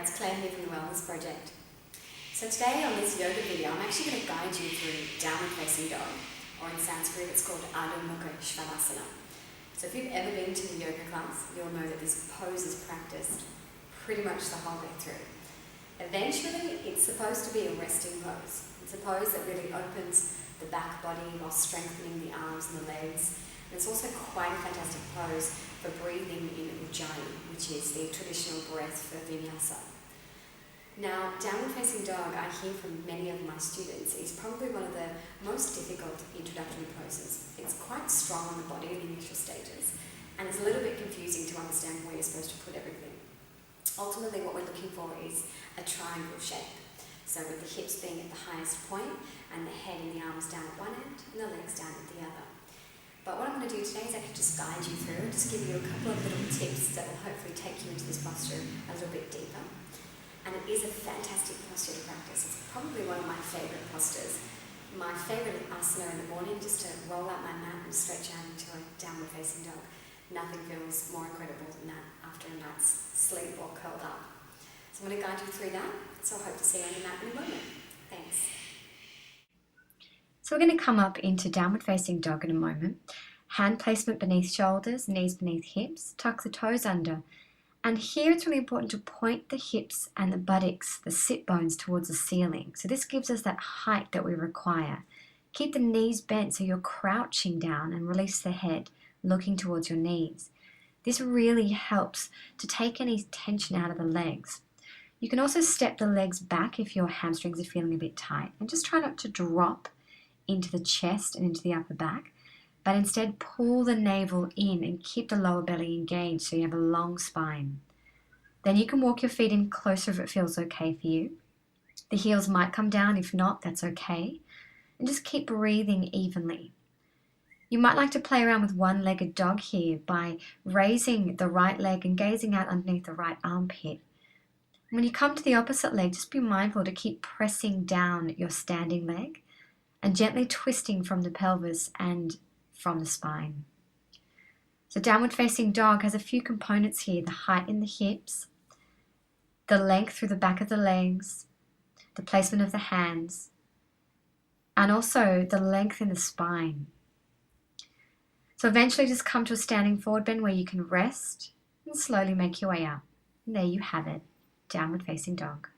it's Claire here from the Wellness Project. So today on this yoga video, I'm actually going to guide you through downward facing dog, or in Sanskrit it's called Adho Mukka Svanasana. So if you've ever been to the yoga class, you'll know that this pose is practiced pretty much the whole way through. Eventually, it's supposed to be a resting pose. It's a pose that really opens the back body while strengthening the arms and the legs. And it's also quite a fantastic pose for breathing in Ujjayi, which is the traditional breath for vinyasa. Now, downward facing dog, I hear from many of my students, is probably one of the most difficult introductory poses. It's quite strong on the body in the initial stages, and it's a little bit confusing to understand where you're supposed to put everything. Ultimately, what we're looking for is a triangle shape. So with the hips being at the highest point, and the head and the arms down at one end, and the legs down at the other. But what I'm going to do today is actually just guide you through and just give you a couple of little tips that will hopefully take you into this posture a little bit deeper. And it is a fantastic posture to practice. It's probably one of my favourite postures. My favourite asana in the morning, just to roll out my mat and stretch out into a downward facing dog. Nothing feels more incredible than that after a night's sleep or curled up. So I'm going to guide you through that. So I hope to see you on the mat in a moment. Thanks. So we're going to come up into downward facing dog in a moment. Hand placement beneath shoulders, knees beneath hips, tuck the toes under. And here it's really important to point the hips and the buttocks, the sit bones towards the ceiling. So this gives us that height that we require. Keep the knees bent so you're crouching down and release the head, looking towards your knees. This really helps to take any tension out of the legs. You can also step the legs back if your hamstrings are feeling a bit tight, and just try not to drop into the chest and into the upper back, but instead pull the navel in and keep the lower belly engaged so you have a long spine. Then you can walk your feet in closer if it feels okay for you. The heels might come down, if not, that's okay. And just keep breathing evenly. You might like to play around with one-legged dog here by raising the right leg and gazing out underneath the right armpit. When you come to the opposite leg, just be mindful to keep pressing down your standing leg and gently twisting from the pelvis and from the spine. So downward facing dog has a few components here: the height in the hips, the length through the back of the legs, the placement of the hands, and also the length in the spine. So eventually just come to a standing forward bend where you can rest and slowly make your way up. And there you have it, downward facing dog.